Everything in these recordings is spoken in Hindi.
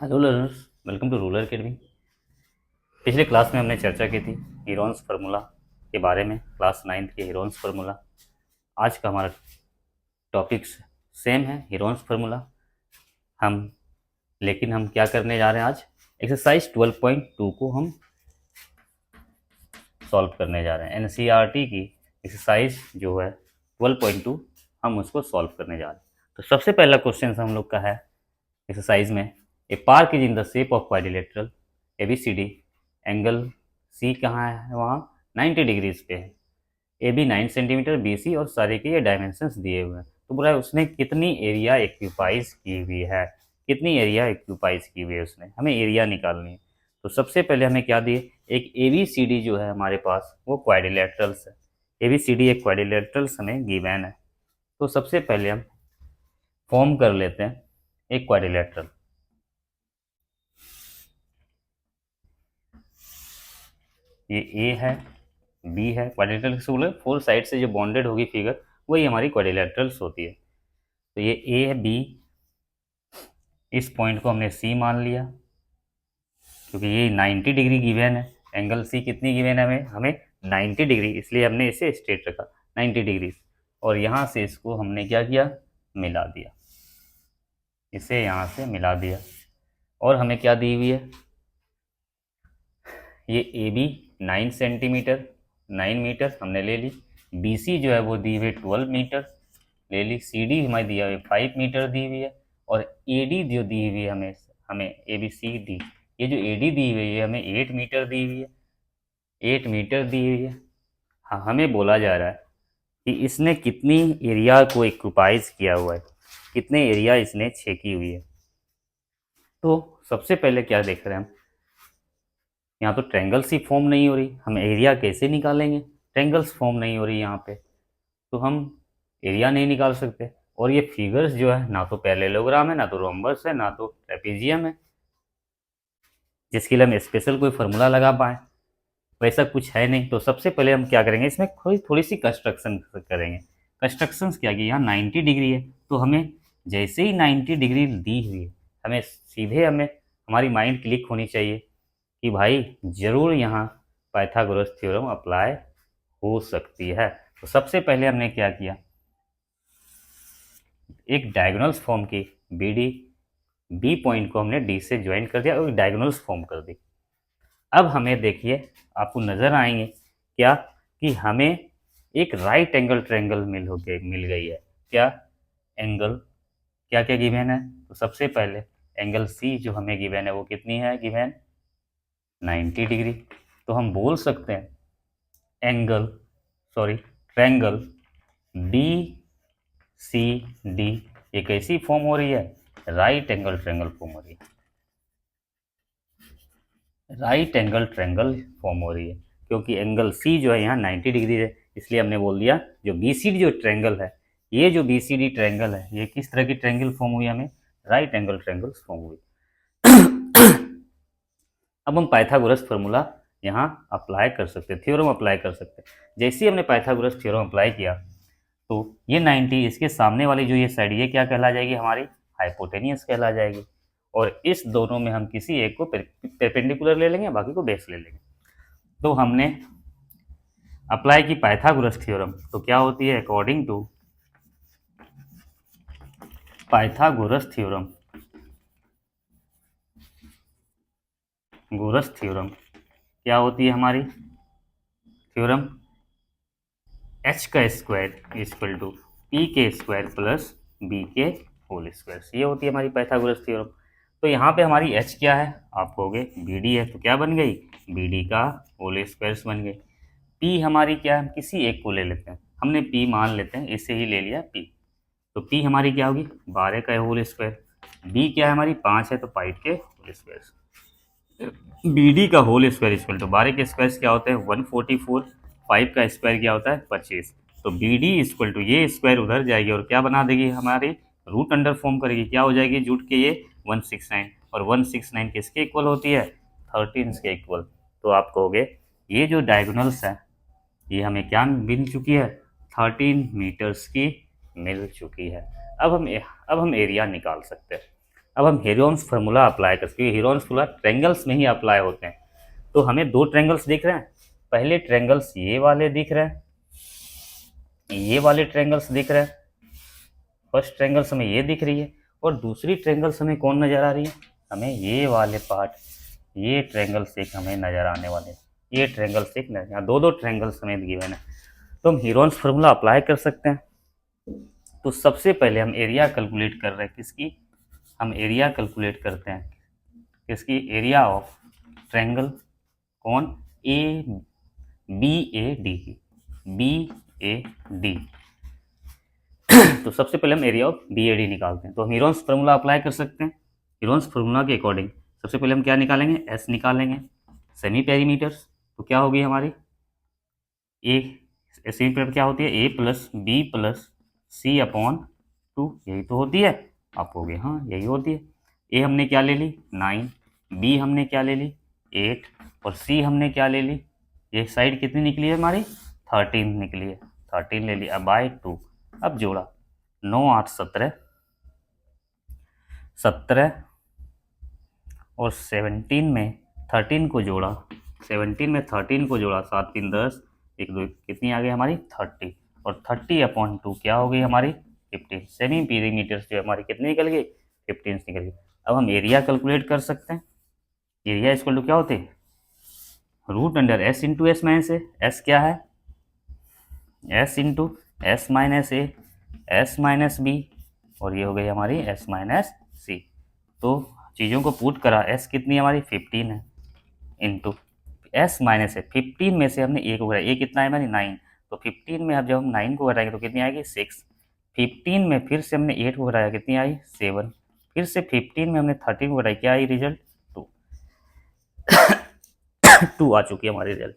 Hello learners, welcome to Ruler Academy. पिछले क्लास में हमने चर्चा की थी हीरोन्स फार्मूला के बारे में, क्लास 9th के हीरोन्स फार्मूला। आज का हमारा टॉपिक्स सेम है, हीरोन्स फार्मूला। हम लेकिन हम क्या करने जा रहे हैं आज, एक्सरसाइज 12.2 को हम सॉल्व करने जा रहे हैं। एनसीईआरटी की एक्सरसाइज जो है 12.2, हम उसको सॉल्व करने जा रहे हैं। तो सबसे पहला क्वेश्चन हम लोग का है एक्सरसाइज में, a park is in the shape of quadrilateral ABCD, angle C कहाँ है, वहाँ 90 डिग्रीज पे है। AB 9 सेंटीमीटर, BC और सारे के ये डायमेंशंस दिए हुए हैं। तो बोला है उसने कितनी एरिया एक्यूपाइज की हुई है, कितनी एरिया एक्यूपाइज की हुई है उसने, हमें एरिया निकालनी है। तो सबसे पहले हमें क्या दिए, एक ABCD जो है हमारे पास वो क्वाड्रिलेटरल्स है। ABCD एक क्वाड्रिलेटरल्स हमें गिवन है। तो सबसे पहले हम फॉर्म कर लेते हैं एक क्वाड्रिलेटरल। ये ए है, बी है, क्वाड्रिलेटरल किसको बोले, फोर साइड से जो बॉन्डेड होगी फिगर वही हमारी क्वाड्रिलेटरल्स होती है। तो ये ए है, बी, इस पॉइंट को हमने सी मान लिया क्योंकि ये 90 डिग्री गिवन है। एंगल सी कितनी गिवन है हमें, 90 डिग्री, इसलिए हमने इसे स्ट्रेट रखा 90 डिग्री। और यहाँ से इसको हमने क्या किया, मिला दिया, इसे यहाँ से मिला दिया। और हमें क्या दी हुई है, ये ए बी 9 सेंटीमीटर 9 मीटर हमने ले ली। बी सी जो है वो दी हुई 12 मीटर ले ली। सी डी हमें दिया हुआ 5 मीटर दी हुई है। और ए डी जो दी हुई है हमें हमें ए बी सी डी, ये जो ए डी दी हुई है हमें 8 मीटर दी हुई है, 8 मीटर दी हुई है। हाँ, हमें बोला जा रहा है कि इसने कितनी एरिया को एक्यूपाइज किया हुआ है, कितने एरिया इसने छेकी हुई है। तो सबसे पहले क्या देख रहे हैं हम, यहाँ तो ट्रेंगल्स ही फॉर्म नहीं हो रही, हम एरिया कैसे निकालेंगे, ट्रेंगल्स फॉर्म नहीं हो रही यहाँ पे, तो हम एरिया नहीं निकाल सकते। और ये फिगर्स जो है ना तो पैरेललोग्राम है, ना तो रोम्बस है, ना तो ट्रेपेजियम है जिसके लिए हम स्पेशल कोई फार्मूला लगा पाए, वैसा कुछ है नहीं। तो सबसे पहले हम क्या करेंगे, इसमें थोड़ी थोड़ी सी कंस्ट्रक्शन करेंगे। कंस्ट्रक्शन क्या कि यहाँ 90 डिग्री है, तो हमें जैसे ही 90 डिग्री दी हुई है, हमें सीधे हमारी माइंड क्लिक होनी चाहिए कि भाई जरूर यहाँ पाइथागोरस थ्योरम अप्लाई हो सकती है। तो सबसे पहले हमने क्या किया, एक डायगोनल्स फॉर्म की, बी डी, बी पॉइंट को हमने डी से ज्वाइन कर दिया और डायगोनल्स फॉर्म कर दी। अब हमें देखिए, आपको नजर आएंगे क्या कि हमें एक राइट एंगल ट्रायंगल मिल गई है। क्या एंगल, क्या क्या गिवन है, तो सबसे पहले एंगल सी जो हमें गिवन है वो कितनी है, गिवन 90 डिग्री। तो हम बोल सकते हैं angle, sorry triangle B C D ये कैसी फॉर्म हो रही है, राइट एंगल ट्रायंगल फॉर्म हो रही है, राइट एंगल ट्रायंगल फॉर्म हो रही है। क्योंकि एंगल सी जो है यहाँ 90 डिग्री है, इसलिए हमने बोल दिया जो बी सी डी जो ट्रायंगल है, ये जो बी सी डी ट्रायंगल है ये किस तरह की ट्रायंगल फॉर्म हुई, हमें राइट एंगल ट्रायंगल फॉर्म हुई। अब हम पाइथागोरस फार्मूला यहाँ अप्लाई कर सकते हैं, थ्योरम अप्लाई कर सकते हैं। जैसे ही हमने पाइथागोरस थ्योरम अप्लाई किया तो ये 90, इसके सामने वाली जो ये साइड ये क्या कहला जाएगी, हमारी हाइपोटेनियस कहला जाएगी। और इस दोनों में हम किसी एक को परपेंडिकुलर ले लेंगे, बाकी को बेस ले लेंगे। तो हमने अप्लाई की पाइथागोरस थ्योरम, तो क्या होती है, अकॉर्डिंग टू पाइथागोरस थ्योरम, गोरस थ्योरम क्या होती है हमारी थ्योरम, एच का स्क्वायर इक्वल टू पी के स्क्वायर प्लस बी के होल स्क्वायर, ये होती है हमारी पाइथागोरस थ्योरम। तो यहाँ पे हमारी एच क्या है, आप कहोगे बी डी है, तो क्या बन गई, बी डी का होल स्क्वायर बन गई। पी हमारी क्या है, हम किसी एक को ले लेते हैं, हमने पी मान लेते हैं, इसे ही ले लिया पी। तो पी हमारी क्या होगी, 12 का होल स्क्वायर। बी क्या है हमारी 5 है, तो 5 के होल स्क्वायर। बी डी का होल स्क्वायर इक्वल टू 12 के स्क्वायर क्या होते हैं 144, 5 का स्क्वायर क्या होता है 25। तो बी डी इक्वल टू ये स्क्वायर उधर जाएगी और क्या बना देगी, हमारी रूट अंडर फॉर्म करेगी, क्या हो जाएगी, जुट के ये 169, और 169 किसके इक्वल होती है, 13 के इक्वल। तो आप कहोगे ये जो डायगोनल्स है ये हमें क्या मिल चुकी है, 13 मीटर्स की मिल चुकी है। अब हम एरिया निकाल सकते हैं। अब हम हेरोन्स फार्मूला अप्लाई कर सकते हैं। हेरोन्स फार्मूला ट्रेंगल्स में ही अप्लाई होते हैं। तो हमें दो ट्रेंगल्स दिख रहे हैं, पहले ट्रेंगल्स ये वाले दिख रहे हैं, ये वाले ट्रेंगल्स दिख रहे हैं, फर्स्ट ट्रेंगल्स हमें ये दिख रही है, और दूसरी ट्रेंगल्स हमें कौन नज़र आ रही है, हमें ये वाले पार्ट, ये ट्रेंगल्स एक हमें नज़र आने वाले हैं, ये ट्रेंगल्स एक नजर, दो दो ट्रेंगल्स हमें गिवन है। तो हम हेरोन्स फार्मूला अप्लाई कर सकते हैं। तो सबसे पहले हम एरिया कैलकुलेट कर रहे हैं किसकी, हम एरिया कैलकुलेट करते हैं किसकी, एरिया ऑफ ट्रेंगल कौन, A B A D, B A D. तो सबसे पहले हम area of B A D निकालते हैं। तो हम हेरोन्स फार्मूला अप्लाई कर सकते हैं। हेरोन्स फार्मूला के अकॉर्डिंग सबसे पहले हम क्या निकालेंगे, एस निकालेंगे, सेमी पेरीमीटर्स। तो क्या होगी हमारी ए, सेमी पेरीमीटर क्या होती है, A plus B plus C upon 2, यही तो होती है। आप हो गए, हाँ यही होती है। ए हमने क्या ले ली 9, बी हमने क्या ले ली 8, और सी हमने क्या ले ली, ये साइड कितनी निकली है हमारी 13 निकली है, 13 ले ली। अब बाई 2, अब जोड़ा 9 8 17, 17 और 17 में 13 को जोड़ा, 17 में 13 को जोड़ा, 7 3 10, 1 2 कितनी आ गई हमारी 30, और 30 अपॉन 2 क्या हो गई हमारी 15। सेमी पेरीमीटर्स जो हमारी कितनी निकल गई 15 निकल गई। अब हम एरिया कैलकुलेट कर सकते हैं। एरिया इक्वल टू क्या होते हैं, root under S into S minus A. S क्या है, S into S minus A, S minus B, और ये हो गई हमारी एस माइनस सी। तो चीज़ों को पुट करा, एस कितनी हमारी 15 है, इंटू एस माइनस है 15 में से हमने ए को घटाया, ए कितना है हमारी 9, तो 15 में अब जब हम 9 को घटाएंगे तो कितनी आएगी 6, 15 में फिर से हमने 8 को घटाया, कितनी आई 7, फिर से 15 में हमने 13 को घटाया, क्या आई रिजल्ट 2 2 आ चुकी है हमारी रिजल्ट।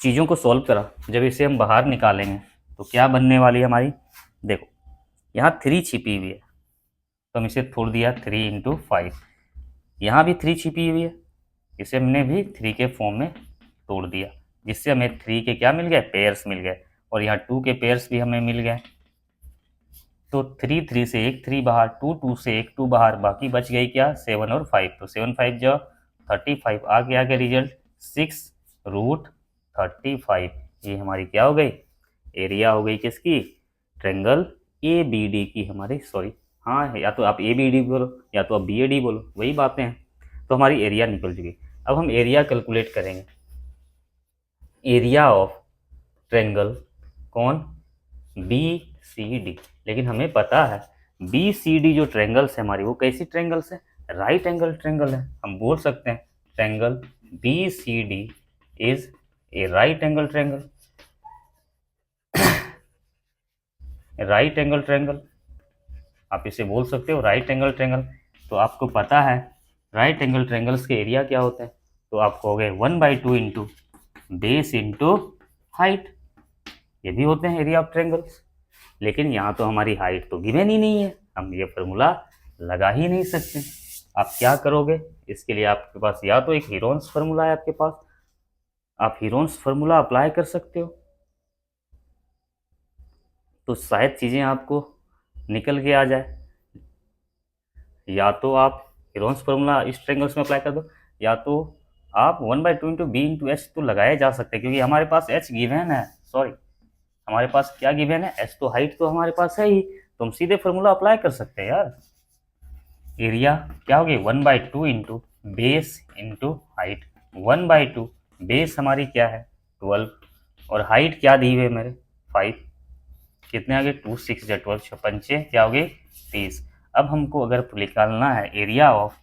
चीज़ों को सॉल्व करा, जब इसे हम बाहर निकालेंगे तो क्या बनने वाली है हमारी, देखो यहाँ 3 छिपी हुई है, तो हम इसे तोड़ दिया 3 इंटू 5, यहाँ भी 3 छिपी हुई है, इसे हमने भी 3 के फॉर्म में तोड़ दिया, जिससे हमें 3 के क्या मिल गए, पेयर्स मिल गए, और यहाँ 2 के पेयर्स भी हमें मिल गए। तो 3 3 से एक 3 बाहर, 2 2 से एक 2 बाहर, बाकी बच गई क्या 7 और 5, तो 7 5 जो 35 आ गया रिजल्ट 6 रूट 35। ये हमारी क्या हो गई, एरिया हो गई किसकी, ट्रेंगल ए बी डी की हमारी, सॉरी हाँ, या तो आप ए बी डी बोलो या तो आप बी ए डी बोलो, वही बातें हैं। तो हमारी एरिया निकल चुकी। अब हम एरिया कैलकुलेट करेंगे, एरिया ऑफ ट्रेंगल कौन, बी सी डी। लेकिन हमें पता है बी सी डी जो ट्रेंगल्स है हमारी, वो कैसी ट्रेंगल्स है, राइट एंगल ट्रेंगल है। हम बोल सकते हैं triangle B C D is a right angle triangle, right angle triangle आप इसे बोल सकते हो राइट एंगल ट्रेंगल। तो आपको पता है राइट एंगल ट्रेंगल्स के एरिया क्या होते हैं, तो आप कहोगे 1/2 इंटू बेस इंटू हाइट, ये भी होते हैं एरिया ऑफ ट्रेंगल्स। लेकिन यहाँ तो हमारी हाइट तो गिवन ही नहीं है, हम ये फार्मूला लगा ही नहीं सकते। आप क्या करोगे, इसके लिए आपके पास या तो एक हेरोन्स फार्मूला है आपके पास, आप हेरोन्स फार्मूला अप्लाई कर सकते हो, तो शायद चीज़ें आपको निकल के आ जाए। या तो आप हेरोन्स फार्मूला इस ट्रेंगल्स में अप्लाई कर दो, या तो आप 1/2 इंटू बी इंटू एच तो लगाए जा सकते हैं, क्योंकि हमारे पास एच गिवन है, सॉरी हमारे पास क्या गिवन है, एच तो हाइट तो हमारे पास है ही, तो हम सीधे फार्मूला अप्लाई कर सकते हैं यार। एरिया क्या होगी 1/2 into base into height, 1/2 base हमारी क्या है 12, और हाइट क्या दी हुई है मेरे 5, कितने आ गए 2 6 या 12 56 क्या हो गई 30। अब हमको अगर निकालना है एरिया ऑफ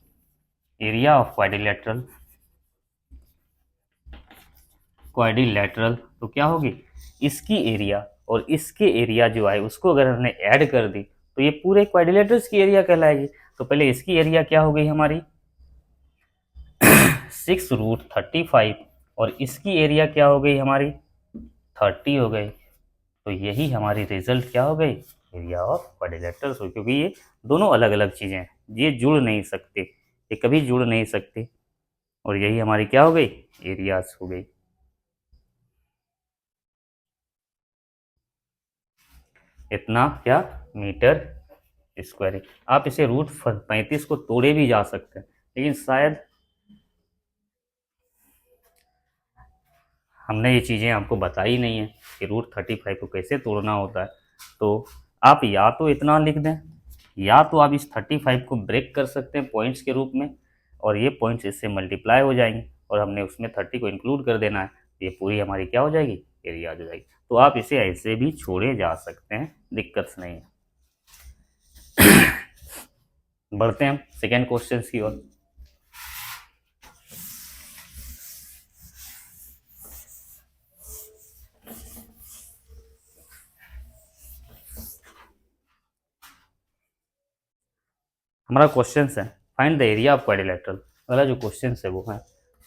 क्वाड्रिलेटरल, तो क्या होगी, इसकी एरिया और इसके एरिया जो है उसको अगर हमने ऐड कर दी तो ये पूरे क्वाड्रिलेटरल्स की एरिया कहलाएगी। तो पहले इसकी एरिया क्या हो गई हमारी 6 रूट 35, और इसकी एरिया क्या हो गई हमारी 30 हो गई। तो यही हमारी रिजल्ट क्या हो गई, एरिया ऑफ क्वाड्रिलेटरल्स, क्योंकि ये दोनों अलग अलग चीज़ें हैं, ये जुड़ नहीं सकते, ये कभी जुड़ नहीं सकते, और यही हमारी क्या हो गई एरियाज हो गई। इतना क्या मीटर स्क्वायर। आप इसे रूट 35 को तोड़े भी जा सकते हैं, लेकिन शायद हमने ये चीज़ें आपको बताई नहीं है कि रूट 35 को कैसे तोड़ना होता है। तो आप या तो इतना लिख दें, या तो आप इस 35 को ब्रेक कर सकते हैं पॉइंट्स के रूप में, और ये पॉइंट्स इससे मल्टीप्लाई हो जाएंगे, और हमने उसमें 30 को इंक्लूड कर देना है। ये पूरी हमारी क्या हो जाएगी, एरिया आ जाएगी। तो आप इसे ऐसे भी छोड़े जा सकते हैं, दिक्कत नहीं है। बढ़ते हैं हम सेकेंड क्वेश्चन की ओर। हमारा क्वेश्चन है find the area of quadrilateral. अगला जो क्वेश्चन है वो है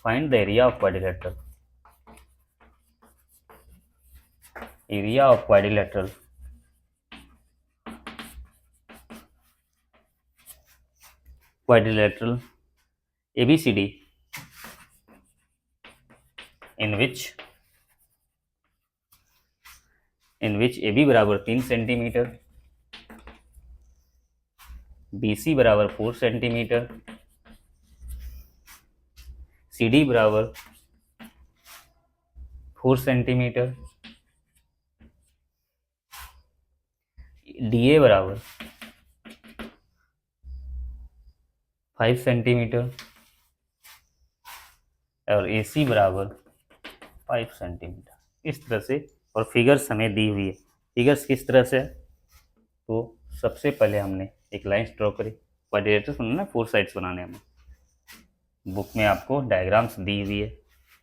find the area of quadrilateral. Area of quadrilateral quadrilateral ABCD in which AB बराबर 3 सेंटीमीटर, BC बराबर 4 सेंटीमीटर, CD बराबर 4 सेंटीमीटर, DA बराबर 5 सेंटीमीटर और AC बराबर 5 सेंटीमीटर। इस तरह से, और फिगर्स हमें दी हुई है। फिगर्स किस तरह से, तो सबसे पहले हमने एक लाइन ड्रॉ करी। क्वाड्रिलेटरल बनाना, 4 साइड्स बनाने हमें। बुक में आपको डायग्राम्स दी हुई है,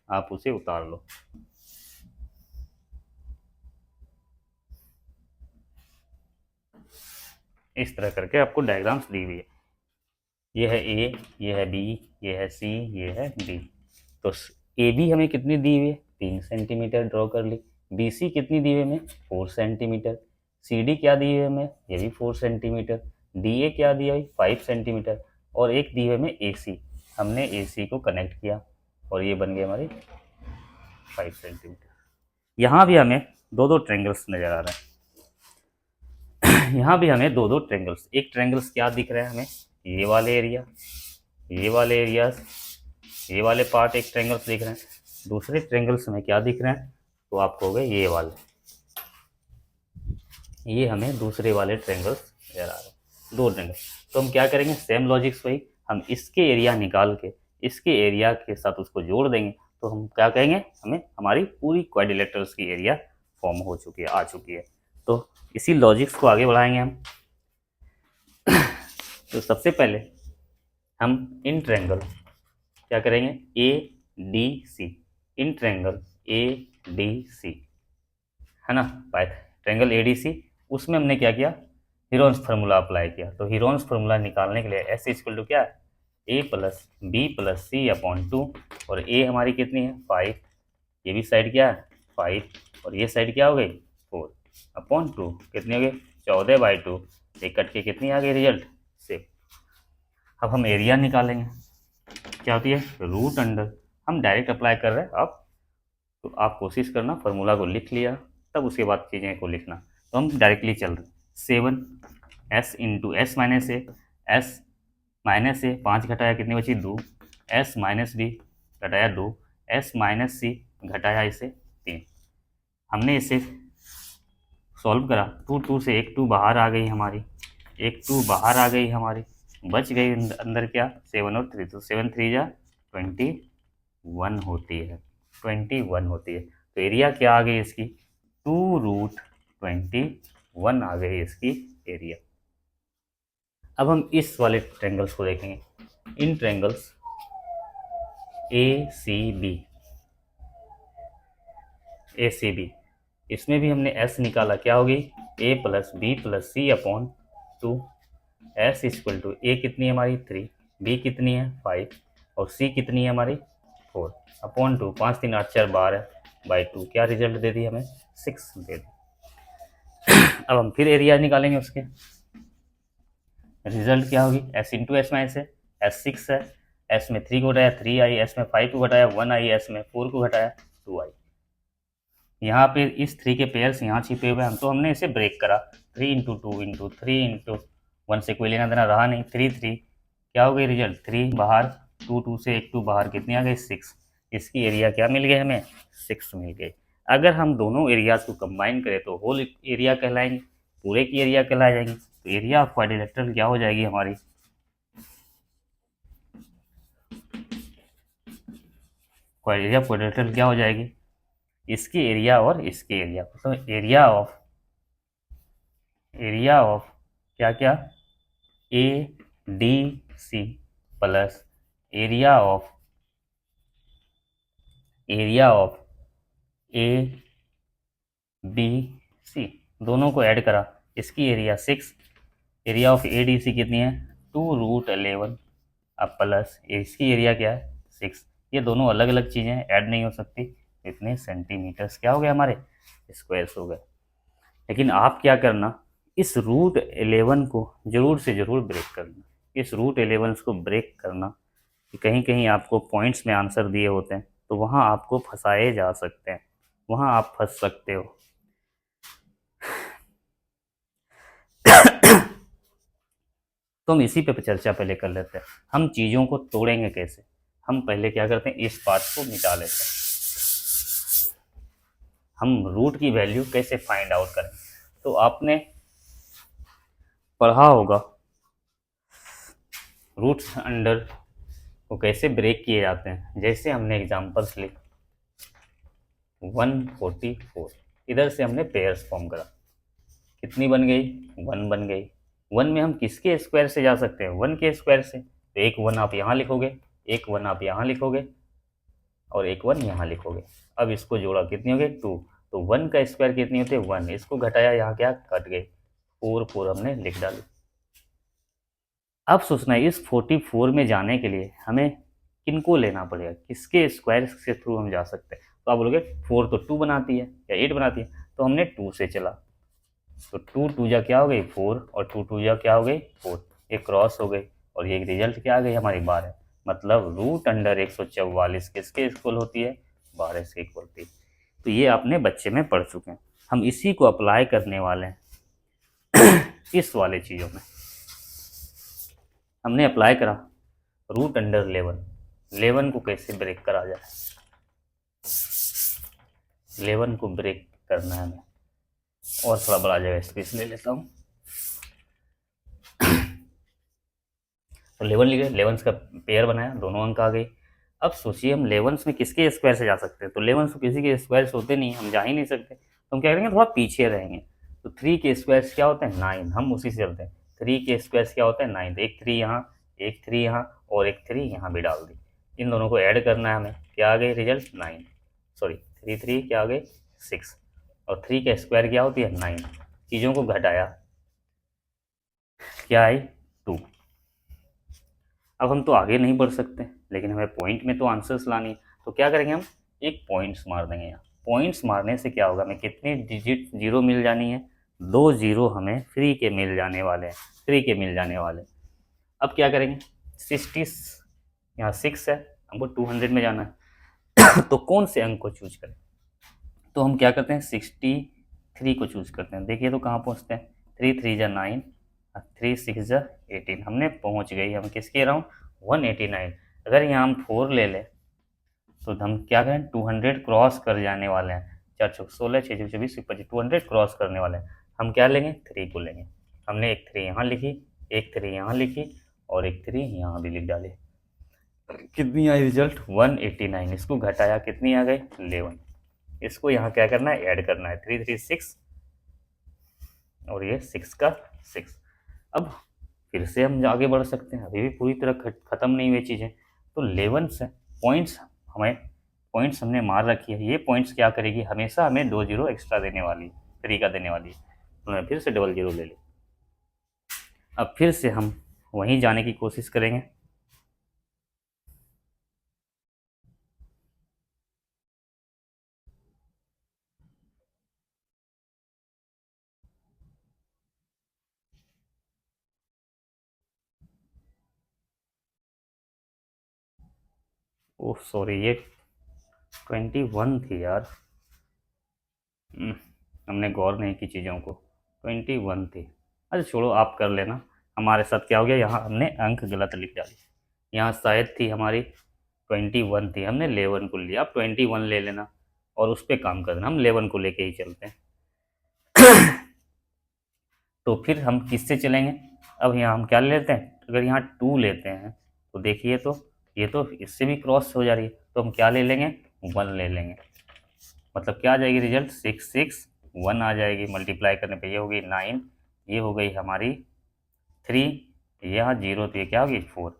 आप उसे उतार लो। इस तरह करके आपको डायग्राम्स दी हुई है। ये है ए, ये है बी, ये है सी, ये है डी। तो ए बी हमें कितनी दी हुई है, 3 सेंटीमीटर ड्रॉ कर ली। बी सी कितनी दी हुई है हमें, 4 सेंटीमीटर। सी डी क्या दी हुई है हमें, ये भी 4 सेंटीमीटर। डी ए क्या दिया है, 5 सेंटीमीटर। और एक दी हुई है हमें ए सी, हमने ए सी को कनेक्ट किया और ये बन गए हमारे 5 सेंटीमीटर। यहाँ भी हमें दो दो ट्रेंगल्स नज़र आ रहे हैं। यहाँ भी हमें दो दो ट्रेंगल्स, एक ट्रेंगल्स क्या दिख रहे हैं हमें, ये वाले एरिया, ये वाले एरियाज, ये वाले पार्ट एक ट्रेंगल्स दिख रहे हैं। दूसरे ट्रेंगल्स में क्या दिख रहे हैं, तो आपको हो गए ये वाले, ये हमें दूसरे वाले ट्रेंगल्स नजर आ रहे हैं, दो ट्रेंगल्स। तो हम क्या करेंगे, सेम लॉजिक्स वही, हम इसके एरिया निकाल के इसके एरिया के साथ उसको जोड़ देंगे, तो हम क्या कहेंगे, हमें हमारी पूरी क्वाड्रिलेटरल्स की एरिया फॉर्म हो चुकी है, आ चुकी है। तो इसी लॉजिक्स को आगे बढ़ाएंगे हम। तो सबसे पहले हम इन ट्रेंगल क्या करेंगे, A D C, in triangle A D C है ना, ट्रेंगल ए डी सी, उसमें हमने क्या किया, हीरोन्स फार्मूला अप्लाई किया। तो हीरोन्स फार्मूला निकालने के लिए एस इक्वल टू क्या है, A plus B plus C upon 2, और ए हमारी कितनी है 5, ये भी साइड क्या है 5, और ये साइड क्या हो गई 4 अपॉन 2, कितनी हो गई 14/2। एक कट के कितनी आ गई रिजल्ट 6। अब हम एरिया निकालेंगे, क्या होती है रूट अंडर, हम डायरेक्ट अप्लाई कर रहे हैं अब, तो आप कोशिश करना फार्मूला को लिख लिया, तब उसके बाद चीज़ें को लिखना। तो हम डायरेक्टली चल रहे, 7 S into S minus A, S minus ए 5 घटाया कितनी बची 2, एस माइनस बी घटाया 2, एस माइनस सी घटाया इसे 3। हमने इसे सॉल्व करा, 2 से एक 2 बाहर आ गई हमारी, एक 2 बाहर आ गई हमारी, बच गई अंदर क्या 7 और 3, तो 7 3 जा 21 होती है, 21 होती है। तो एरिया क्या आ गई इसकी 2√21 आ गई इसकी एरिया। अब हम इस वाले ट्रेंगल्स को देखेंगे, इन ट्रेंगल्स ए सी बी, इसमें भी हमने एस निकाला, क्या होगी A plus B plus C upon 2, S equal to A कितनी है हमारी 3, बी कितनी है 5, और सी कितनी है हमारी 4 अपॉन 2, 5 3 8 4 12/2, क्या रिजल्ट दे दी हमें 6 दे दी। अब हम फिर एरिया निकालेंगे उसके, रिजल्ट क्या होगी एस इंटू एस माइनस है, एस 6 है, एस में 3 को घटाया 3 आई, एस में 5 को घटाया 1 आई, एस में 4 को घटाया 2 आई। यहाँ पे इस 3 के पेयर्स यहाँ छिपे हुए हैं, तो हमने इसे ब्रेक करा, 3 इंटू 2 इंटू 3 इंटू 1 से कोई लेना देना रहा नहीं। 3 3 क्या हो गई रिजल्ट, 3 बाहर, 2 2 से 1 2 बाहर, कितनी आ गई 6। इसकी एरिया क्या मिल गई हमें, 6 मिल गई। अगर हम दोनों एरियाज को कंबाइन करें तो होल एरिया कहलाएंगे, पूरे की एरिया कहला जाएंगे। तो एरिया ऑफ क्वाड्रिलेटरल क्या हो जाएगी हमारी, एरिया ऑफ क्वाड्रिलेटरल क्या हो जाएगी, इसकी एरिया और इसकी एरिया। तो एरिया ऑफ क्या क्या, A D C plus area of A B C, दोनों को ऐड करा, इसकी area 6, area of A D C कितनी है 2√11, अब प्लस इसकी एरिया क्या है 6। ये दोनों अलग अलग चीज़ें हैं, ऐड नहीं हो सकती। इतने सेंटीमीटर्स क्या हो गए हमारे, स्क्वायर्स हो गए। लेकिन आप क्या करना, इस √11 को जरूर से जरूर ब्रेक करना, इस √11 को ब्रेक करना। कि कहीं कहीं आपको पॉइंट्स में आंसर दिए होते हैं तो वहाँ आपको फंसाए जा सकते हैं, वहाँ आप फंस सकते हो। तो हम इसी पे चर्चा पहले कर लेते हैं, हम चीज़ों को तोड़ेंगे कैसे। हम पहले क्या करते हैं, इस पार्ट को मिटा लेते हैं, हम रूट की वैल्यू कैसे फाइंड आउट करें। तो आपने पढ़ा होगा रूट्स अंडर को कैसे ब्रेक किए जाते हैं। जैसे हमने एग्जांपल्स ली 144, इधर से हमने पेयर्स फॉर्म करा, कितनी बन गई 1 बन गई। 1 में हम किसके स्क्वायर से जा सकते हैं, 1 के स्क्वायर से। तो एक 1 आप यहाँ लिखोगे, एक 1 आप यहाँ लिखोगे और एक 1 यहाँ लिखोगे। अब इसको जोड़ा कितनी हो गई 2, तो 1 का स्क्वायर कितनी होती है 1, इसको घटाया यहाँ क्या कट गई, 4 4 हमने लिख डाली। अब सोचना है इस 44 में जाने के लिए हमें किनको लेना पड़ेगा, किसके स्क्वायर के थ्रू हम जा सकते हैं। तो आप बोलोगे 4 तो 2 बनाती है या 8 बनाती है, तो हमने 2 से चला। तो 2 2 जा क्या हो गई 4 और 2 2 जा क्या हो गई 4, ये क्रॉस हो गई और ये रिजल्ट क्या आ गई हमारी 12। मतलब रूट अंडर 144 किसके इक्वल होती है, 12 से इक्वल होती है। तो ये आपने बच्चे में पढ़ चुके हैं, हम इसी को अप्लाई करने वाले हैं इस वाले चीज़ों में। हमने अप्लाई करा रूट अंडर 11 को कैसे ब्रेक करा जाए, 11 को ब्रेक करना है हमें, और थोड़ा बड़ा जगह स्पेस ले लेता हूँ। तो 11 लिखे, 11 का पेयर बनाया, दोनों अंक आ गई। अब सोचिए हम 11 में किसके स्क्वायर से जा सकते हैं, तो 11 तो किसी के स्क्वायर होते नहीं, हम जा ही नहीं सकते, तो हम क्या करेंगे थोड़ा पीछे रहेंगे। तो 3 के स्क्वायर क्या होते हैं 9, हम उसी से चलते हैं। 3 के स्क्वायर क्या होता है 9, तो एक 3 यहाँ, एक 3 यहाँ और एक 3 यहाँ भी डाल दी। इन दोनों को ऐड करना है हमें, क्या आ गई रिजल्ट 9, सॉरी 3 3 क्या आ गई 6, और 3 का स्क्वायर क्या होती है 9। चीज़ों को घटाया, क्या आई 2। अब हम तो आगे नहीं बढ़ सकते, लेकिन हमें पॉइंट में तो आंसर्स लानी है। तो क्या करेंगे हम, एक पॉइंट्स मार देंगे यहाँ। पॉइंट्स मारने से क्या होगा, हमें कितनी डिजिट जीरो मिल जानी है, 2 जीरो हमें फ्री के मिल जाने वाले हैं, फ्री के मिल जाने वाले। अब क्या करेंगे 60, यहाँ 6 है, हमको 200 में जाना है तो कौन से अंक को चूज करें। तो हम क्या करते हैं 63 को चूज करते हैं। देखिए तो कहाँ पहुँचते हैं, 3 3 जा 9, 3 6 जा 18, हमने पहुँच गई हम किसके अराउंड 189। अगर यहाँ हम 4 ले लें तो हम क्या करें 200 क्रॉस कर जाने वाले हैं, 4 चौक 16 6 चौक 24 25, 200 क्रॉस करने वाले हैं। हम क्या लेंगे 3 को लेंगे। हमने एक 3 यहाँ लिखी, एक 3 यहाँ लिखी और एक 3 यहाँ भी लिख डाली। कितनी आई रिजल्ट 189। इसको घटाया कितनी आ गई 11। इसको यहाँ क्या करना है ऐड करना है, 3 3 6 और ये 6 का 6। अब फिर से हम आगे बढ़ सकते हैं, अभी भी पूरी तरह खत्म नहीं हुई चीज़ें। तो 11 से पॉइंट्स हमने मार रखी है, ये पॉइंट्स क्या करेगी हमेशा हमें 2 जीरो एक्स्ट्रा देने वाली है, 3 का देने वाली है। तो मैं फिर से डबल जीरो ले ली। अब फिर से हम वहीं जाने की कोशिश करेंगे। ओह सॉरी, ये 21 थी यार, हमने गौर नहीं की चीज़ों को, 21 थी। अच्छा छोड़ो, आप कर लेना, हमारे साथ क्या हो गया, यहाँ हमने अंक गलत लिख डाली। यहाँ शायद थी हमारी 21 थी, हमने 11 को लिया। आप 21 ले लेना और उस पर काम करना, हम 11 को लेके ही चलते हैं। तो फिर हम किससे चलेंगे, अब यहाँ हम क्या लेते हैं, अगर यहाँ 2 लेते हैं तो देखिए तो ये तो इससे भी क्रॉस हो जा रही है, तो हम क्या ले लेंगे, 1 ले लेंगे। मतलब क्या आ जाएगी रिजल्ट, 6 6 1 आ जाएगी। मल्टीप्लाई करने पे ये होगी 9, ये हो गई हमारी 3, यहाँ 0 तो ये क्या होगी 4,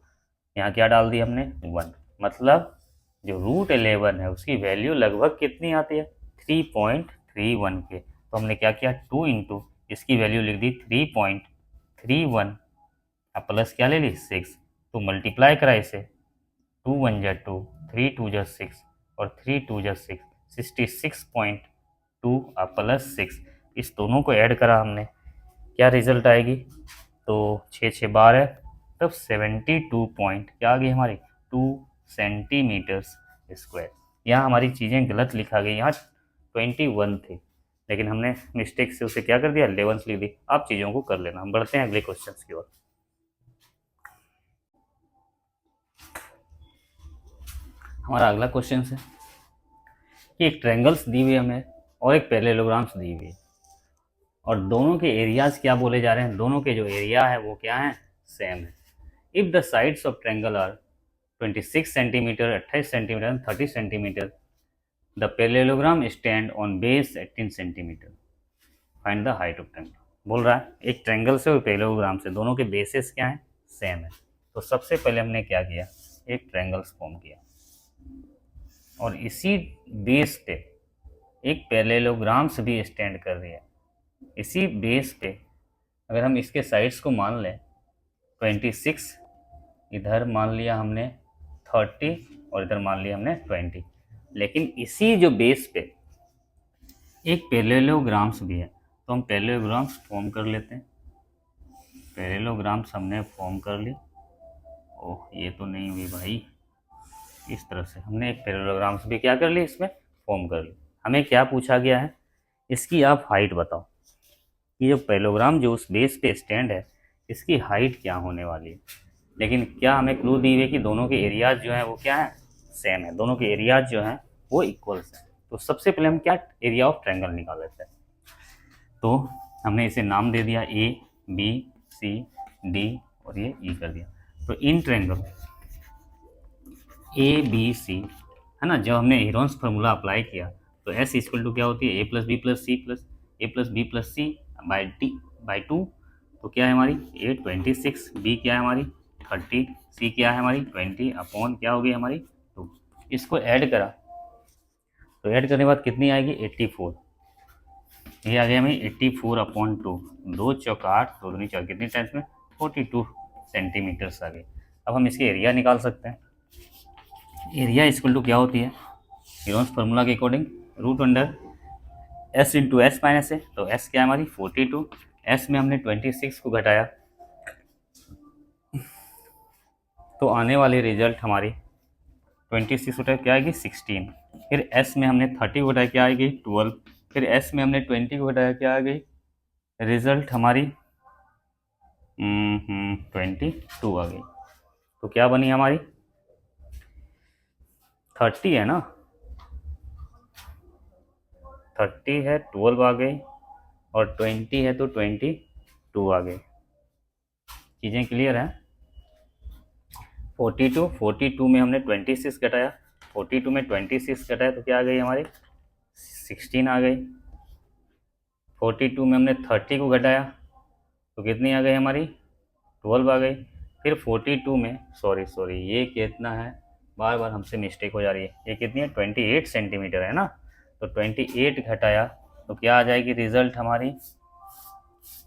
यहाँ क्या डाल दी हमने 1। मतलब जो √11 है उसकी वैल्यू लगभग कितनी आती है, 3.31 के। तो हमने क्या किया, 2 इंटू इसकी वैल्यू लिख दी 3.31, अब प्लस क्या ले ली 6, तो मल्टीप्लाई करा इसे, 2 1 जा 2, 3 2 जा 6 और 3 2 जा 6, 66.2 प्लस 6, इस दोनों को ऐड करा हमने, क्या रिजल्ट आएगी, तो 6 6 12, तब 72 पॉइंट क्या आ गई हमारी 2 सेंटीमीटर्स स्क्वायर। यहाँ हमारी चीज़ें गलत लिखा गई, यहाँ 21 थे लेकिन हमने मिस्टेक से उसे क्या कर दिया 11 लिख दी। आप चीज़ों को कर लेना। हम बढ़ते हैं अगले क्वेश्चन की ओर। हमारा अगला क्वेश्चन है कि एक ट्रायंगल्स दी हुई हमें और एक पैरेललोग्राम्स दी हुई है और दोनों के एरियाज क्या बोले जा रहे हैं, दोनों के जो एरिया है वो क्या है, सेम है। If the sides of triangle are 26 centimetre, 28 centimetre, 30 centimetre, the parallelogram stand on base 18 centimetre, find the height of triangle. बोल रहा है एक ट्रायंगल से और पैरेललोग्राम से, दोनों के बेसिस क्या है, सेम है। तो सबसे पहले हमने क्या किया, एक ट्रायंगल्स फॉर्म किया और इसी बेस पे एक पैरेललोग्राम्स भी स्टैंड कर रही है। इसी बेस पे अगर हम इसके साइड्स को मान लें 26, इधर मान लिया हमने 30 और इधर मान लिया हमने 20, लेकिन इसी जो बेस पे एक पैरेललोग्राम्स भी है, तो हम पैरेललोग्राम्स फॉर्म कर लेते हैं। पैरेललोग्राम्स हमने फॉर्म कर ली। ओह ये तो नहीं हुई भाई, इस तरह से हमने एक पैरेललोग्राम्स भी क्या कर ली, इसमें फॉर्म कर ली। हमें क्या पूछा गया है, इसकी आप हाइट बताओ। ये जो पैरेललोग्राम जो उस बेस पे स्टैंड है इसकी हाइट क्या होने वाली है। लेकिन क्या हमें क्लू दी हुई है कि दोनों के एरियाज जो हैं वो क्या है, सेम है। दोनों के एरियाज जो हैं वो इक्वल्स हैं। तो सबसे पहले हम क्या एरिया ऑफ ट्रायंगल निकाल लेते हैं। तो हमने इसे नाम दे दिया ए बी सी डी और ये ई कर दिया। तो इन ट्रायंगल ए बी सी है ना, जब हमने हेरोन्स फार्मूला अप्लाई किया तो एस इक्वल टू क्या होती है, A plus B plus C plus A plus B plus C by T by 2। तो क्या है हमारी ए 26, बी क्या है हमारी 30, सी क्या है हमारी 20 अपॉन क्या होगी हमारी 2। इसको ऐड करा तो ऐड करने के बाद कितनी आएगी 84, ये आ गया हमें 84 अपॉन 2, 2 चौक 8, 2 दूनी 4, कितनी टाइम्स में 42 सेंटीमीटर्स आ गए। अब हम इसके एरिया निकाल सकते हैं। एरिया इक्वल टू क्या होती है, हेरोन्स फार्मूला के according √S into S minus है। तो एस क्या है हमारी 42, एस में हमने 26 को घटाया तो आने वाली रिजल्ट हमारी 26 घटाया क्या आएगी 16। फिर एस में हमने 30 को घटाया क्या आएगी 12। फिर एस में हमने 20 को घटाया क्या आ गई रिजल्ट हमारी 22 आ गई। तो क्या बनी हमारी 30 है ना, 30 है, 12 आ गई और 20 है तो 22 आ गई। चीज़ें क्लियर हैं। 42 में हमने 26 घटाया, 42 में 26 घटाया तो क्या आ गई हमारी 16 आ गई। 42 में हमने 30 को घटाया तो कितनी आ गई हमारी 12 आ गई। फिर 42 में सॉरी ये कितना है, बार बार हमसे मिस्टेक हो जा रही है, ये कितनी है 28 सेंटीमीटर है ना। तो 28 घटाया तो क्या आ जाएगी रिजल्ट हमारी,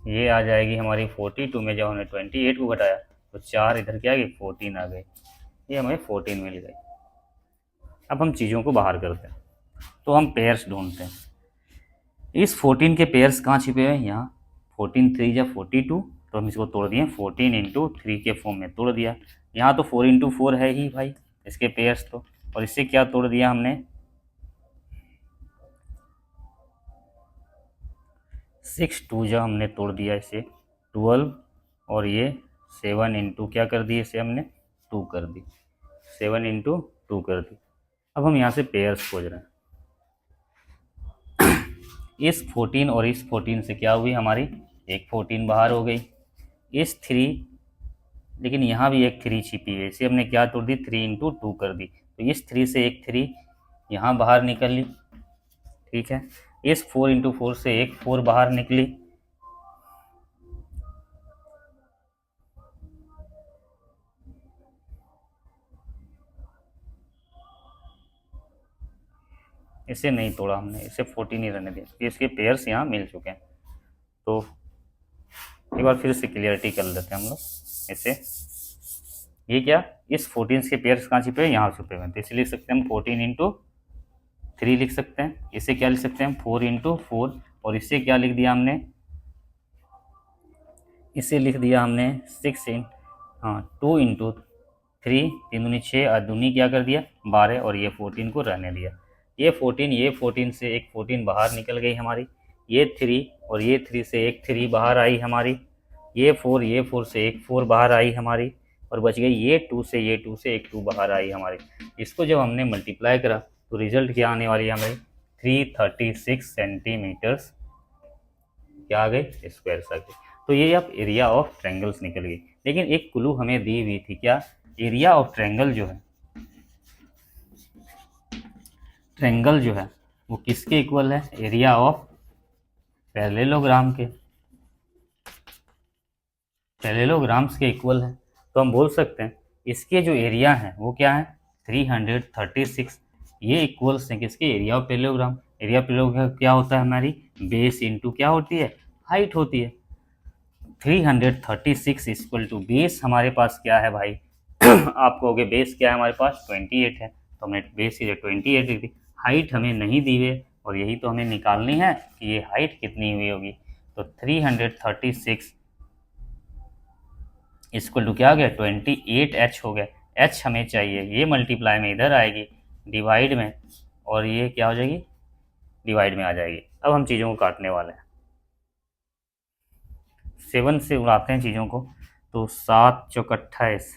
ये आ जाएगी हमारी 42 में जब हमने 28 को घटाया तो 4 इधर क्या आ गई 14 आ गई, ये हमें 14 मिल गई। अब हम चीज़ों को बाहर करते हैं तो हम पेयर्स ढूंढते हैं। इस 14 के पेयर्स कहाँ छिपे हुए हैं, यहाँ 14 3 या 42, तो हम इसको तोड़ दिए 14 इंटू 3 के फॉर्म में तोड़ दिया। यहाँ तो 4 इंटू 4 है ही भाई इसके पेयर्स तो, और इससे क्या तोड़ दिया हमने 6 2 जब हमने तोड़ दिया इसे 12 और ये 7 इंटू क्या कर दी, इसे हमने 2 कर दी, 7 इंटू 2 कर दी। अब हम यहाँ से पेयर्स खोज रहे हैं। इस 14 और इस 14 से क्या हुई हमारी, एक 14 बाहर हो गई। इस 3, लेकिन यहाँ भी एक 3 छिपी है, इसे हमने क्या तोड़ दी, 3 इंटू 2 कर दी। तो इस 3 से एक 3 यहाँ बाहर निकल ली, ठीक है। इस 4 इंटू 4 से एक 4 बाहर निकली। इसे नहीं तोड़ा हमने, इसे 14 ही रहने दिया, इसके पेयर्स यहाँ मिल चुके हैं। तो एक बार फिर से क्लियरिटी कर लेते हैं हम लोग इसे। ये क्या, इस 14 के पेयर्स कहाँ छिपे हैं, यहाँ छुपे हुए हैं। तो इसे लिख सकते हैं हम 14 इंटू 3 लिख सकते हैं। इसे क्या लिख सकते हैं, 4 इंटू 4। और इसे क्या लिख दिया हमने, इसे लिख दिया हमने 2 इंटू 3, 3 दूनी 6, और दूनी क्या कर दिया 12, और ये 14 को रहने दिया। ये 14 से एक 14 बाहर निकल गई हमारी। ये 3 और ये 3 से एक 3 बाहर आई हमारी। ये 4 से एक 4 बाहर आई हमारी। और बच गई ये 2 से एक 2 बाहर आई हमारी। इसको जब हमने मल्टीप्लाई करा तो रिजल्ट क्या आने वाली है हमारी, 336 सेंटीमीटर्स क्या आ गई, स्क्वायर आ गई। तो ये अब एरिया ऑफ ट्रायंगल्स निकल गई। लेकिन एक क्लू हमें दी हुई थी, क्या, एरिया ऑफ ट्रायंगल जो है, ट्रायंगल जो है वो किसके इक्वल है, एरिया ऑफ पैरेललोग्राम के, पैरेललोग्राम्स के इक्वल है। तो हम बोल सकते हैं इसके जो एरिया है वो क्या है, 336। ये इक्वल्स हैं किसके, area of parallelogram. Area of parallelogram क्या होता है, हमारी बेस इंटू क्या होती है, हाइट होती है। 336 इक्वल टू बेस हमारे पास क्या है भाई आप कहोगे बेस क्या है हमारे पास, 28 है। तो हमने बेस की 28 लिख दी। हाइट हमें नहीं दी हुई, और यही तो हमें निकालनी है कि ये हाइट कितनी हुई होगी। तो 336 इक्वल टू क्या हो गया, 28h हो गया। h हमें चाहिए, ये मल्टीप्लाई में इधर आएगी, डिवाइड में, और ये क्या हो जाएगी, डिवाइड में आ जाएगी। अब हम चीज़ों को काटने वाले हैं, 7 से उड़ाते हैं चीज़ों को। तो 7 चौक 28,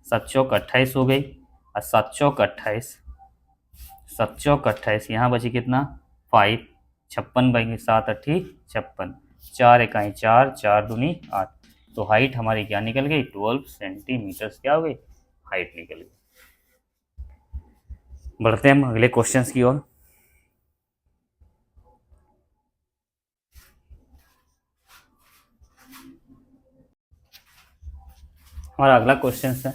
7 चौक 28 हो गई, और 7 चौक 28, 7 चौक 28, यहाँ बची कितना 5, 56 बनेंगे, 7 अट्ठी 56, 4 इकाई 4, 4 दूनी 8। तो हाइट हमारी क्या निकल गई, 12 सेंटीमीटर्स क्या हो गई, हाइट निकल गई। बढ़ते हैं हम अगले क्वेश्चंस की ओर। हमारा अगला क्वेश्चन है,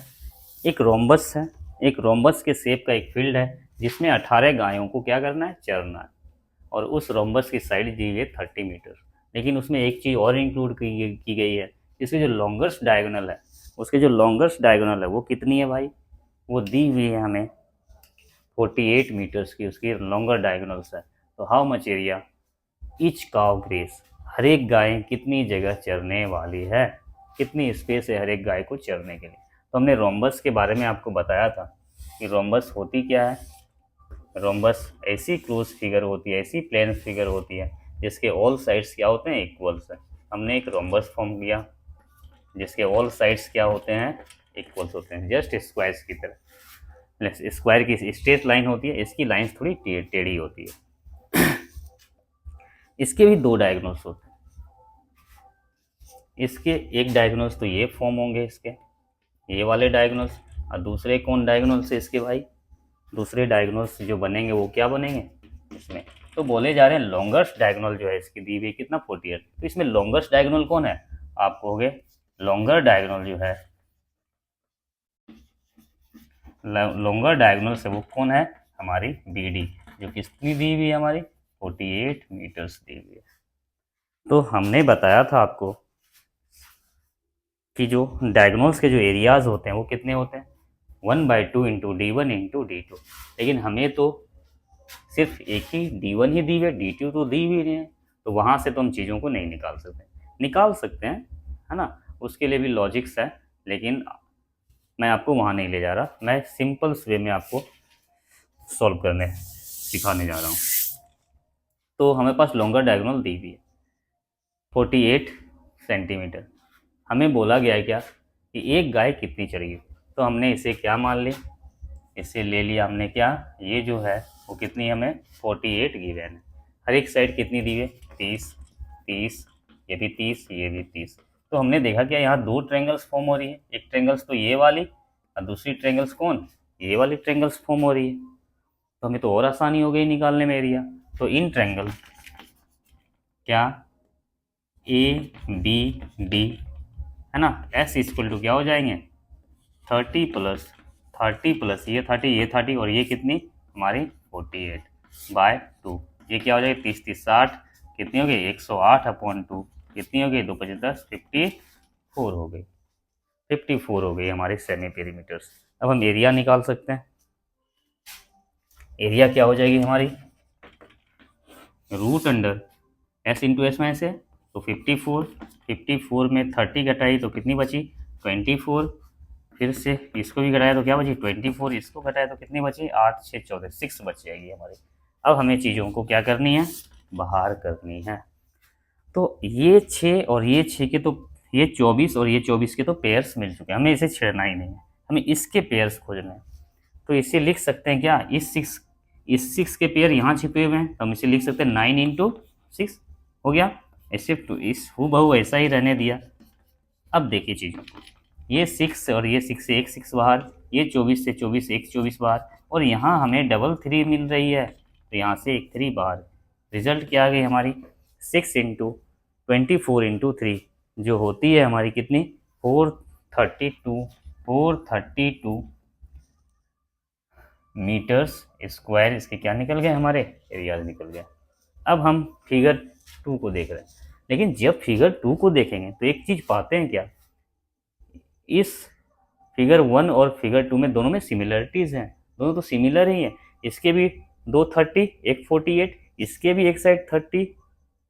एक रोम्बस है, एक रोम्बस के शेप का एक फील्ड है जिसमें 18 गायों को क्या करना है, चरना है। और उस रोम्बस की साइड दी हुई है 30 मीटर। लेकिन उसमें एक चीज़ और इंक्लूड की गई है, इसके जो लॉन्गेस्ट डायगोनल है, उसके जो लॉन्गेस्ट डायगोनल है वो कितनी है भाई, वो दी हुई है हमें 48 मीटर्स की, उसकी लॉन्गर डायगोनल्स है। तो how much area each cow graze, हर एक गाय कितनी जगह चरने वाली है, कितनी स्पेस है हर एक गाय को चरने के लिए। तो हमने रोम्बस के बारे में आपको बताया था कि रोम्बस होती क्या है। रोम्बस ऐसी क्लोज फिगर होती है, ऐसी प्लेन फिगर होती है जिसके ऑल साइड्स क्या होते हैं, इक्वल्स है। हमने एक रोम्बस फॉर्म किया जिसके ऑल साइड्स क्या होते हैं, इक्वल्स होते हैं, जस्ट स्क्वायर्स की तरह। स्क्वायर की स्ट्रेट लाइन होती है, इसकी लाइंस थोड़ी टेढ़ी होती है। इसके भी 2 डायगोनल्स होते हैं। इसके एक डायगोनल्स तो ये फॉर्म होंगे, इसके ये वाले डायगोनल्स, और दूसरे कौन डायगोनल्स है इसके भाई, दूसरे डायगोनल्स जो बनेंगे वो क्या बनेंगे इसमें। तो बोले जा रहे हैं लॉन्गेस्ट डायगोनल जो है इसकी दी हुई कितना 48। तो इसमें लॉन्गेस्ट डायगोनल कौन है, आप कहोगे लॉन्गर डायगोनल जो है, लॉन्गर डायगोनल से वो कौन है, हमारी BD, जो कितनी दी हुई है हमारी 48 मीटर्स दी हुई है। तो हमने बताया था आपको कि जो डायगोनल्स के जो एरियाज होते हैं वो कितने होते हैं, 1/2 इंटू D1 इंटू D2। लेकिन हमें तो सिर्फ एक ही D1 ही दी हुई है, D2 तो दी हुई नहीं है। तो वहाँ से तो हम चीज़ों को नहीं निकाल सकते, निकाल सकते हैं है ना, उसके लिए भी लॉजिक्स है, लेकिन मैं आपको वहाँ नहीं ले जा रहा। मैं सिंपल वे में आपको सॉल्व करने सिखाने जा रहा हूँ। तो हमें पास लॉन्गर डायगोनल दी हुई है 48 सेंटीमीटर। हमें बोला गया है क्या कि एक गाय कितनी चरेगी, तो हमने इसे क्या मान ली, इसे ले लिया हमने क्या, ये जो है वो कितनी हमें 48 गिवन है। हर एक साइड कितनी दी है 30 30, ये भी 30 ये भी 30। तो हमने देखा क्या यहाँ दो ट्रेंगल्स फॉर्म हो रही है, एक ट्रेंगल्स तो ये वाली और दूसरी ट्रेंगल्स कौन, ये वाली ट्रेंगल्स फॉर्म हो रही है। तो हमें तो और आसानी हो गई निकालने में एरिया। तो इन ट्रेंगल क्या ए बी डी है ना, एस इक्वल टू क्या हो जाएंगे 30 प्लस ये 30 और ये कितनी हमारी 48/2, ये क्या हो जाएगी 30 30 60, कितनी हो गई 108/2, कितनी हो गई 2 5 10 54 हो गई, 54 हो गई हमारे सेमी पेरीमीटर्स। अब हम एरिया निकाल सकते हैं। एरिया क्या हो जाएगी हमारी root under S into s में से, तो 54 में 30 घटाई तो कितनी बची 24, फिर से इसको भी घटाया तो क्या बची 24, इसको घटाया तो कितनी बची 8 6 14 6 बच जाएगी हमारी। अब हमें चीज़ों को क्या करनी है बाहर करनी है। तो ये 6 और ये 6 के तो ये 24 और ये 24 के तो पेयर्स मिल चुके हैं, हमें इसे छेड़ना ही नहीं है, हमें इसके पेयर्स खोजने हैं। तो इसे लिख सकते हैं क्या इस 6 के पेयर यहाँ छिपे हुए हैं, तो हम इसे लिख सकते हैं 9 इंटू 6 हो गया। इसे इस हूबहू ऐसा ही रहने दिया। अब देखिए चीज़ों को, ये 6 और ये 6 से एक 6 बाहर, ये 24 से 24 एक 24 बाहर, और यहाँ हमें डबल 3 मिल रही है तो यहाँ से एक 3 बाहर। रिजल्ट क्या आ गई हमारी 6 इंटू 24 इंटू 3 जो होती है हमारी कितनी 432 मीटर्स स्क्वायर। इसके क्या निकल गए हमारे एरियाज निकल गए। अब हम फिगर 2 को देख रहे हैं, लेकिन जब फिगर 2 को देखेंगे तो एक चीज़ पाते हैं क्या, इस फिगर 1 और फिगर 2 में दोनों में सिमिलरिटीज़ हैं, दोनों तो सिमिलर ही हैं। इसके भी 2 30 एक 48, इसके भी एक साइड 30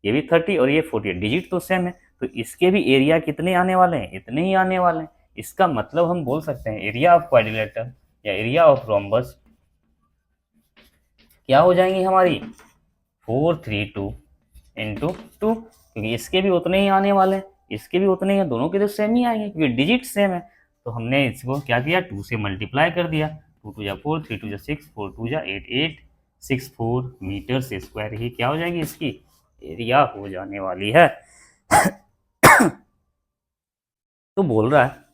ये भी 30 और ये 48, डिजिट तो सेम है, तो इसके भी एरिया कितने आने वाले हैं इतने ही आने वाले हैं। इसका मतलब हम बोल सकते हैं एरिया ऑफ क्वाड्रिलेटरल या एरिया ऑफ रोम्बस क्या हो जाएंगी हमारी 432 इंटू 2, क्योंकि इसके भी उतने ही आने वाले हैं इसके भी उतने ही हैं, दोनों के तो सेम ही आएंगे क्योंकि डिजिट सेम है। तो हमने इसको क्या किया 2 से मल्टीप्लाई कर दिया, 2 2 जा 4 3 2 जा 6 4 2 जा 8 864 मीटर से स्क्वायर ही क्या हो जाएगी इसकी एरिया हो जाने वाली है। तो बोल रहा है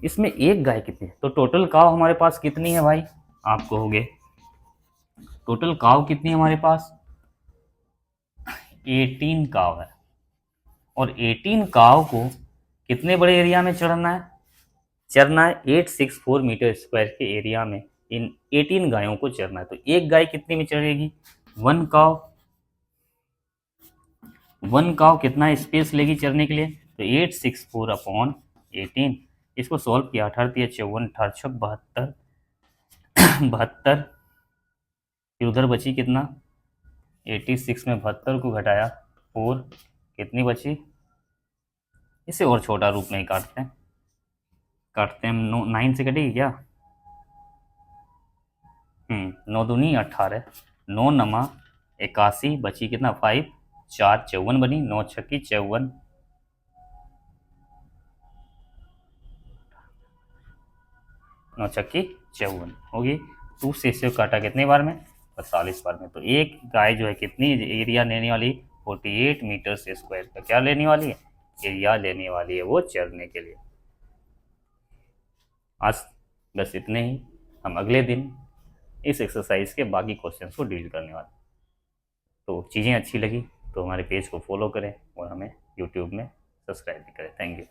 इसमें एक गाय कितनी है, तो टोटल काव हमारे पास कितनी है भाई, आप कहोगे टोटल काव कितनी हमारे पास 18 काव है, और 18 काव को कितने बड़े एरिया में चढ़ना है 864 मीटर स्क्वायर के एरिया में इन 18 गायों को चढ़ना है। तो एक गाय कितने में चढ़ेगी, वन काव कितना स्पेस लेगी चढ़ने के लिए, तो 864/18। इसको सॉल्व किया 18 54 18 72 फिर उधर बची कितना 86 में 72 को घटाया 4 कितनी बची, इसे और छोटा रूप में ही काटते हैं 9 से कटेगी क्या 9 दूनी 18 9 नमा 81 बची कितना 5 4 54 बनी 9 छक्की 54 9 छक्की 54 होगी। 2 से इसे काटा कितने बार में 45 बार में। तो एक गाय जो है कितनी एरिया लेने वाली 48 मीटर से स्क्वायर का क्या लेने वाली है एरिया लेने वाली है वो चरने के लिए। आज बस इतने ही, हम अगले दिन इस एक्सरसाइज के बाकी क्वेश्चंस को डील करने वाले। तो चीज़ें अच्छी लगी तो हमारे पेज को फॉलो करें और हमें यूट्यूब में सब्सक्राइब भी करें। Thank you.